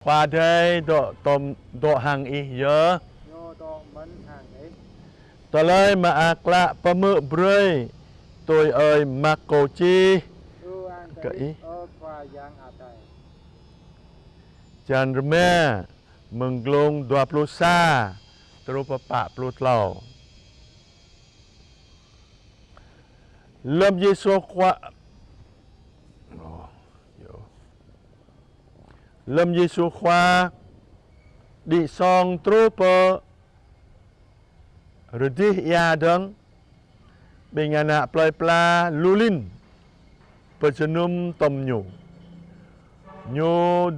khoa đây độ hàng ý nhớ nhô to mấn hàng ấy tòa lời mà ạc lạ bà mự brơi tôi ơi mặc cổ chi ưu an cái tây khoa giang à tây Chan rme menglung 20 terus 40 tahun. Lâm Giêsu khoa Lâm Giêsu khoa đi song trupa redih ya dong dengan anak play lulin perjenum tom nyu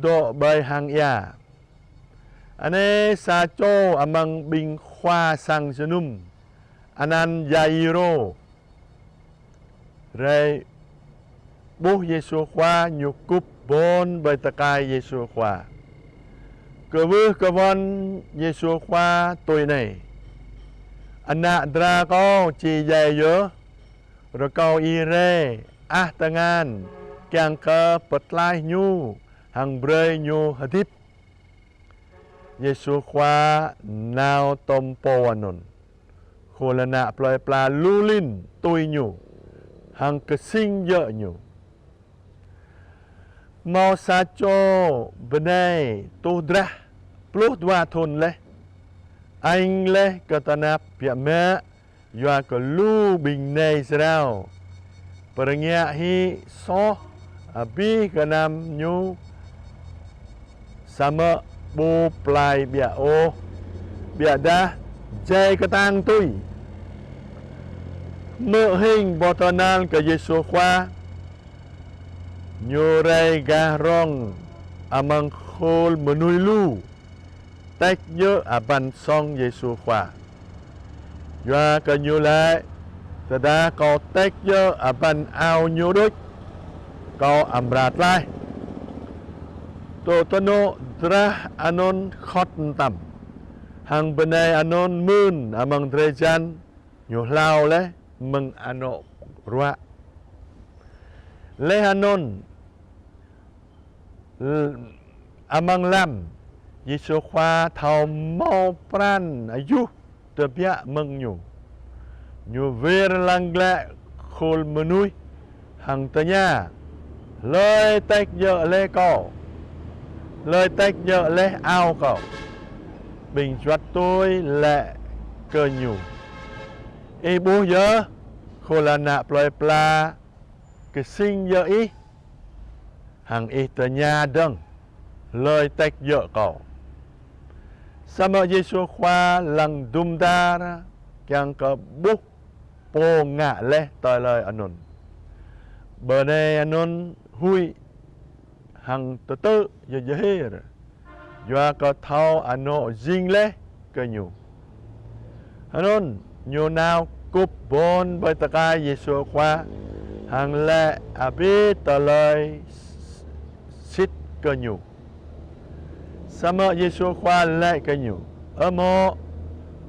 do bay hang ya ane sa cho amang bing khoa sang jenum anan yairo Rai Bố Giêsu khoa nhục cúp bốn bởi tất cả Giêsu khoa. Cơ vư cơ von Giêsu khoa tuổi này. Anak dra kau chi dạy dơ. Rồi kau y rê tangan. Kiang ke petlai nyu. Hang brei nyu hadip. Giêsu khoa nào tom po anon. Khô là nạ ploi pla lulin tuổi nyu. Hang kesing dợ nyu. Mau sa cho benai tu drah plus 2 thôn le. Anh le katanap pia me yua ka lu bing nei srao. Pernya hi so abi kanam nyu sama bu plai bia o bia da jai katang tui. Mơ hình bò tờ nan cả Giêsu khoa nyu ray ga rong amang khol menui lu tách nhớ ban song Giêsu khoa doa cả nyu lại ta đã có tách nhớ ban ao nyu đôi có amrat lai to tono dra anon khot tam hang benai anon mun amang drejan nyu lao le mừng ano rua le hanon amang lam Giêsu khoa thao mau pran ayu te bia mừng nyu ver lang lẹ khol menui hang tanya lời tách dợ lê cỏ lời tách dợ lê ao cỏ bình choát tôi lẹ cơ nhu e bố nhớ khô là nạ ploi pla cái sinh nhớ ý hàng y tờ nhà đâng lời tách dợ cậu sa mơ Giêsu khoa lăng đùm đa ra kàng có bút bố ngạ lê tờ lời anon bờ này anon hui hàng tờ tư dơ dơ hê ra doa có thao ano dinh lê cơ nhu anon nhu nào cúp bốn bởi tất cả Giêsu khoa hàng lệ abi tờ lời xít cơ nhu sa mơ Giêsu khoa lệ cơ nhu ở mô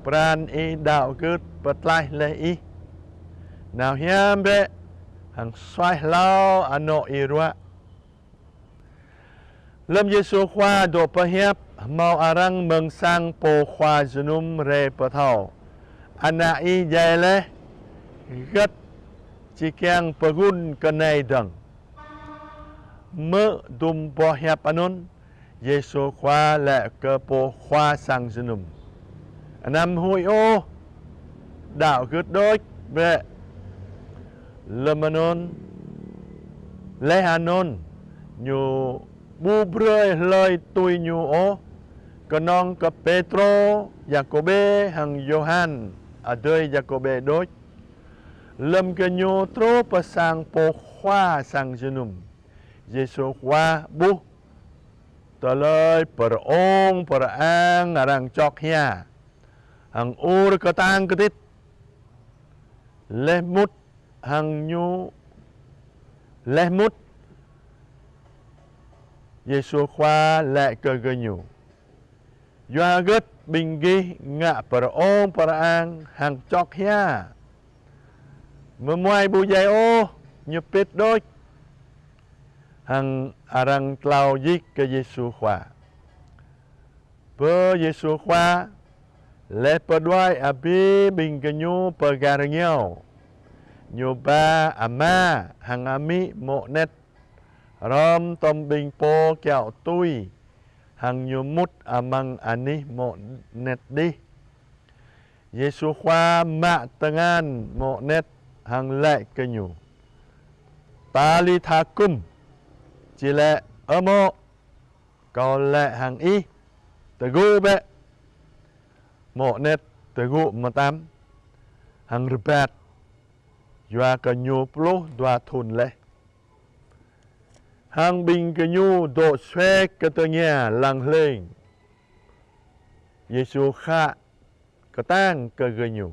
pran y đạo gứt bật lại lệ y nào hiếm bệ hàng xoay lao ano y rua lâm Giêsu khoa đồ bà hiếp mau arang mừng sang po khoa junum re bà thảo anak i jai le gat cikiang pegun kenai dang me dum po hiap anon Giêsu khoa le ke po khoa sang junum anam hui o đạo gứt đôi bệ lemanon le hanon nyu bu brơi lời tui nyu o Kanong ke Petro Jakobe hang Yohan adoi Jakobe đôi lâm ke nyu tro pasang po khoa sang junum Giêsu khoa bu tờ lời per ong per ang arang chok hia hang ur ke tang ke tit leh mut hang nyu leh mut Giêsu khoa lệ cơ cơ nhu doa gất bình ghi ngạ per ong per ang hang chok hia memuai bu jai o nyepit đôi hang arang tlau yik ke Giêsu khoa Pe Yesus khoa le pedwai abi bing kenyu pegarnyau. Nyoba ama hangami mo net rom tom bing po kẹo tui hang nyumut amang ani mo net di. Yesus khoa ma tengan mo net hang lệ kenyu. Tali thakum chỉ lệ ở mộ còn lệ hang y tegu be mo net tegu matam hang rebat Dua kenyu puluh dua thun le. Hang bing kenyu do swe katanya lang leng. Yesu kha katang ke kenyu.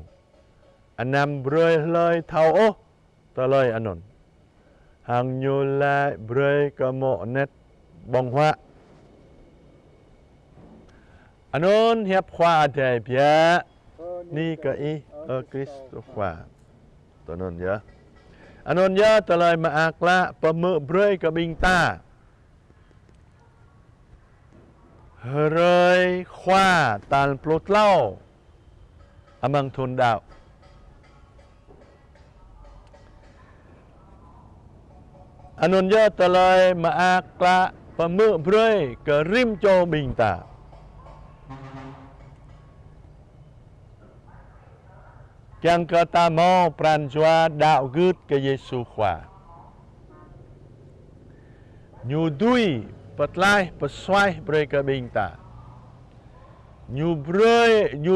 Anam broi loi thau o ta loi anon. Hang nyu la broi ka mo net bong hwa. Anon hiệp khoa de bia ni ka i ở Kristo khoa. Tanon ya. Anon ya talay maakla pamubray kabing ta. Rơi khoa tàn plot lao amang thôn đạo. Anon ya talay maakla pamubray ka rim cho bing ta. Yang kata mau pranjua đạo gud ke Yesu khoa. Nyu dui patlai peswai brei ke bing ta. Nyu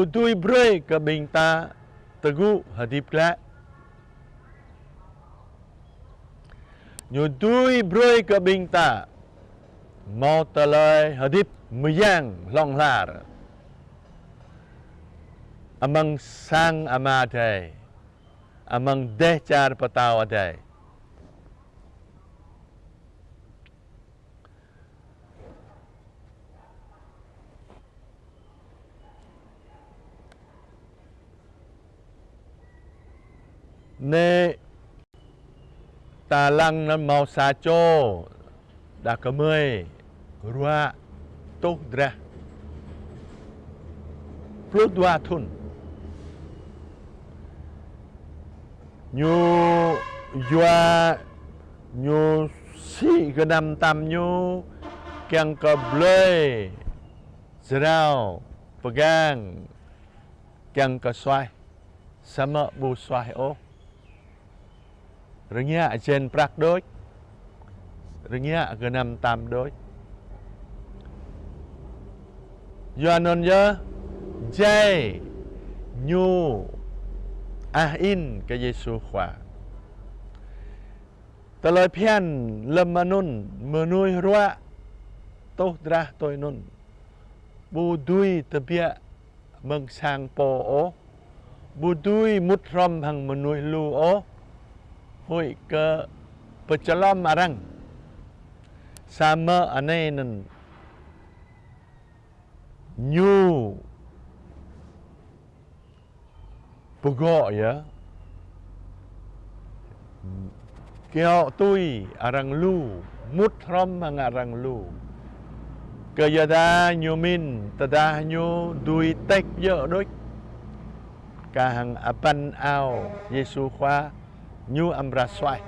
dui brei ke bing ta tegu hadip kla. Nyu dui brei ke bing ta mau talai hadip meyang long lar. Amang sang amadai, amang dehcar patawadai. Ne talang nan mau saco dah kemai rua tuh drah plus dua thun. Nyu si ke nam tam nyu kiang ke blei zerau pegang kiang ke swai sama bu swai o rengya jen prak doi rengya ke nam tam doi yanon ya jai nyu in ke Yesu khoa. Taloi pian lemanun menui rua toh drah toi nun. Budui tebia mengsang po o. Budui mutram hang menui lu o. Hui ke pecalam arang. Sama aneh nun. Nyu pegok ya. Keo tui arang lu, mutram hang arang lu. Kayada nyumin tadah nyu dui tek ye doi. Kahang apan au Yesu khoa nyu amraswai.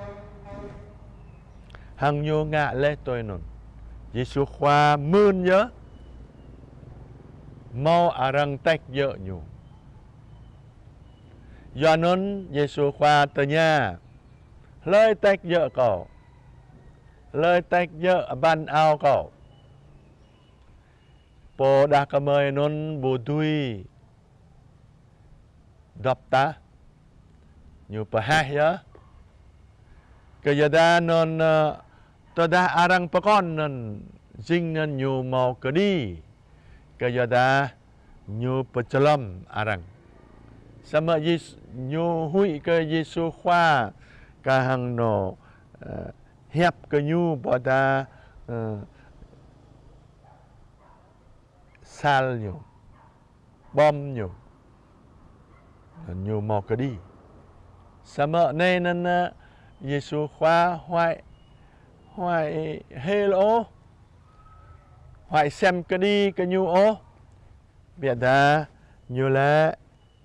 Hang nyu ngạ le toi nun. Yesu khoa mươn ye. Mau arang tek ye nyu. Do nun Yesu khoa tanya lời tách dợ cậu lời tách dợ ban ao cậu po đa cà mời nun bù tui đập ta nyu pa hai ya kaya nun ta da arang pakon nun jing nun nyu mau ke di kaya nyu pecalam arang sama Yesus nyu hui ke Yesu khoa kahang no hiap ke nyu pada sal nyu bom nyu nyu mau ke di sama nên Yesu khoa hoài hello hoài xem ke di ke nyu o biết đã nhiều lẽ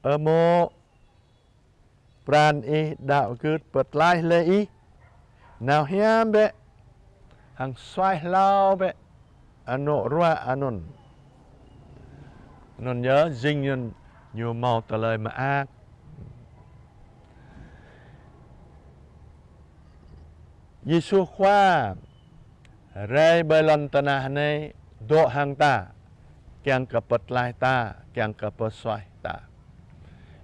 ở mô pran y đạo cứ bật lại lệ y nào hiếm bệ hàng xoay lao bệ ano roa anon non nhớ dinh nhân nhiều màu tờ lời mà ác Giêsu khoa rai bơi lon tanah này độ hàng ta kiang kapet lai ta kiang kapet xoay ta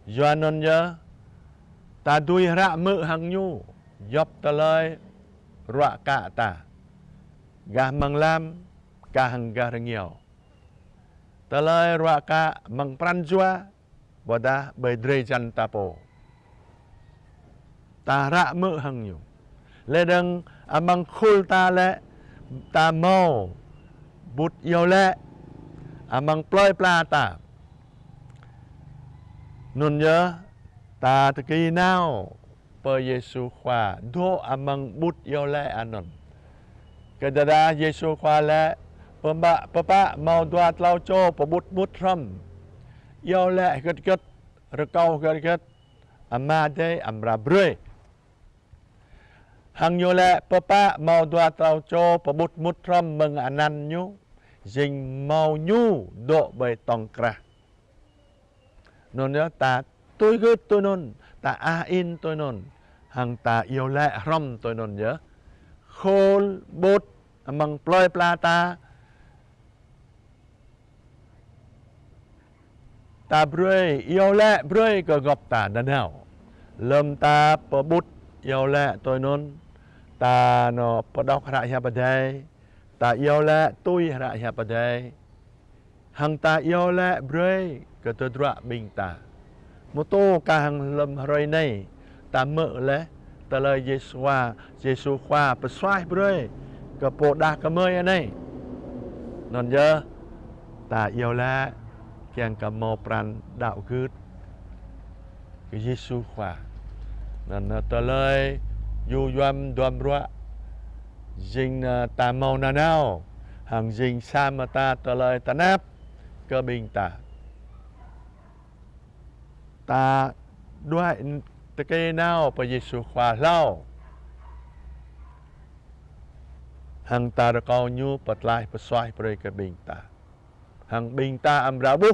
do non nhớ ta đuôi rạ mự hàng nhu dọc tờ lời rọa cả ta gà măng lam cả hàng gà nhiều tờ lời rọa cả măng pran jua boda bởi dre jan tapo ta rạ mự hàng nhu lê đừng măng khul ta lệ ta mau bút yêu lệ măng ploi pla ta nun nhớ ta tự kỳ nào per Yesu khoa do amang bút yêu lệ anon kedada Yesu khoa lệ papa mau doat lau cho pa bút bút ram yêu lệ gật rekau gật amade amra bre hang yêu lệ papa mau doat lau cho pa bút bút ram meng anan nyu dinh mau nyu độ bề tòng kra non nhớ ta tôi gớt tôi non ta in tôi non hàng ta yêu lệ rom tôi non nhớ khôn bột măng ploi plata ta brơi yêu lệ brơi có gặp ta đàn hảo lâm ta po bút yêu lệ tôi non ta nó po đọc hạ hạ đây ta yêu lệ tôi hạ hạ đây hàng ta yêu lệ brơi có tôi đọa bình ta một tô càng lâm rồi này ta mở lẽ ta lời Giêsu khoa bật xoay bơi cái bộ đa cái mơi anh này non giờ ta yêu lẽ kiang cái mô pran đạo gứt cái Giêsu khoa nên ta lời du doam doam roa dinh ta màu nào hàng dinh sa mà ta lời ta nắp cơ bình ta taด้วยตะเกนาวพระเยซูขวาเล่าหังตาตะกอญูปัดลายปัดสวยเปรยกระบิงตาหังบิงตาอัมราบุ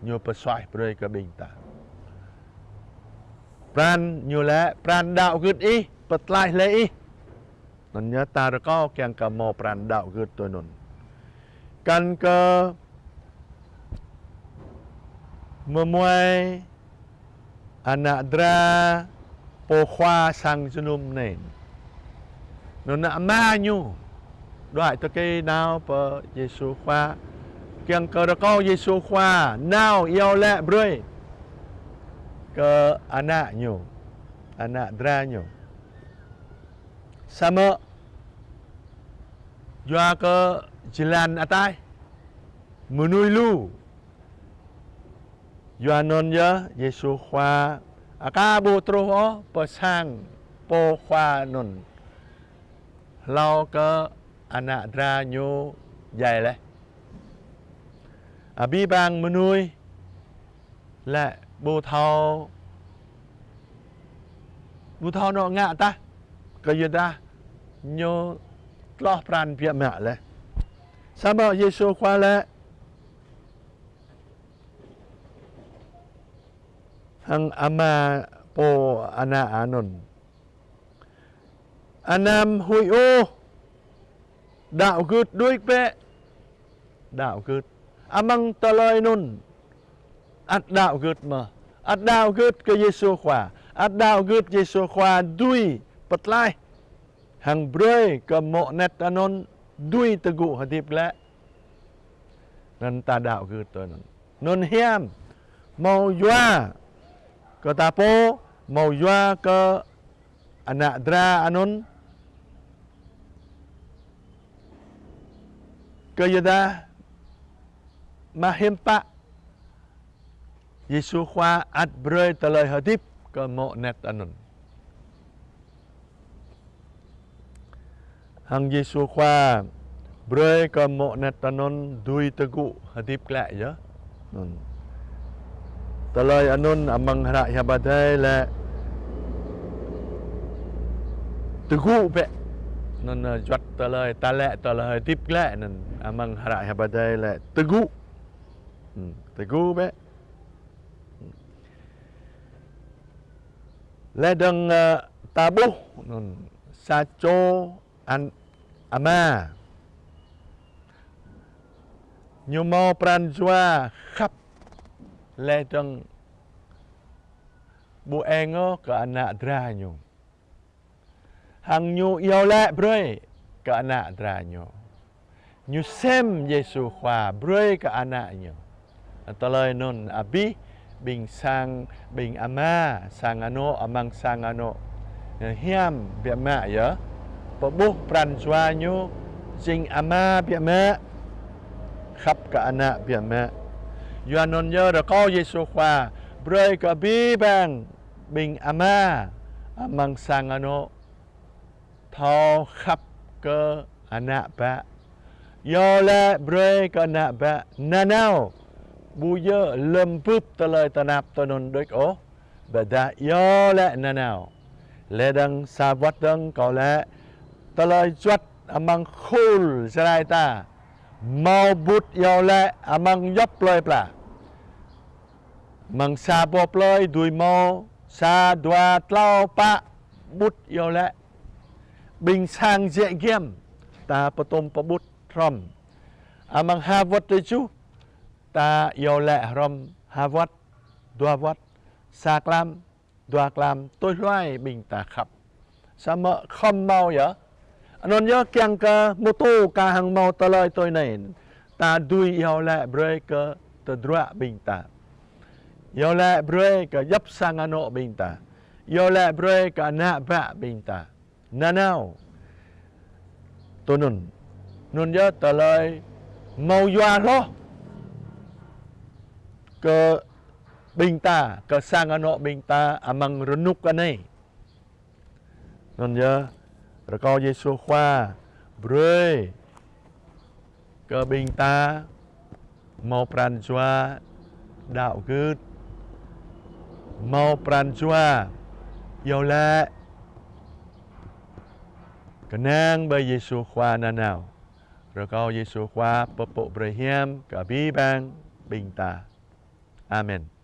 ญูปัดสวยเปรยกระบิงตาปรานญูและปรานดาวกึดอีปัดลายเลยอีนั่นเนี่ยตาตะกอแกงกะโมปรานดาวกึดตัวนนกันก็memuai anak dra pohwa sang junum nen nona amanyu doai to ke nào per Yesu khoa kiang cơ ko Yesu khoa nào yêu lệ broi ke anak nyu anak dra nyu sama jua ke jalan atai menui lu Yohanon ya Yesu khoa akabu tro po sang po khoa non lau ke anak dra nyu dài le abi bang menui la bu thao no ngạ ta ke yada nyu tlo pran pia ma le sama Yesu khoa le hang ama po ana anon anam hui o đạo gứt đuôi pe đạo gứt amang taloi nun at đạo gứt mà at đạo gứt ke Yesu khoa at đạo gứt Yesu khoa đuôi bật lai hang brơi ke mo net anon đuôi tegu hadip le nan ta đạo gứt tôi non hiam mau yoa ke tapo mau jua ke anak dra anon ke yada mahimpa Yesu khoa at brơi talai hadip ke mo net anon hang Yesu khoa brơi ke mo net anon dui tegu hadip lại nhớ Talay anon amang hara yabaday le tegu pe non juat talay talay tip le non amang hara yabaday le tegu pe le dang tabu non sacho an ama nyu mau pran jua khap le dang bu engo ke anak dranyo hang nyu yêu le broi ke anak dranyo nyu sem Yesu khwa broi ke anaknyo talay non abi bing sang bing ama sang ano amang sang ano hiam bia ma ya pabuh pran jua nyu jing ama bia ma khắp cả anak bia ma yuanon nhớ rồi có Yesu khwa broi ke bi bang bing ama amang sang ano thao khắp ke anak ba yo le broi ke anak ba nanau buya lemput talay tanap tanon dek o beda yo le nanau le dang sabat dang kau le talay juat amang khul serai ta mau but yo le amang yop loy pla mang sa bop loy dui mau sa dua tlau pa but yo le bing sang je gem ta patom pabut rom amang havot te chu ta yo le rom havot dua vot saklam dua klam tôi loay bình ta khắp sa mơ không mau ya anon nhớ kiang ka mô tô ka hang mau ta lời tôi này ta đuôi yo le brei ke ta drua bình ta yo le brei ke yap sang ano bình ta yo le brei ke na ba bình ta nanau tôi nun nhớ ta lời mau yoa lo ke bình ta ke sang ano bình ta amang renuk anei nun nhớ rồi có Giêsu khoa broi ke bình ta mau pran jua đạo gứt mau pran jua yo le kenang ba Giêsu khoa na nào rồi có Giêsu khoa popo Abraham ka bi bang bình ta amen.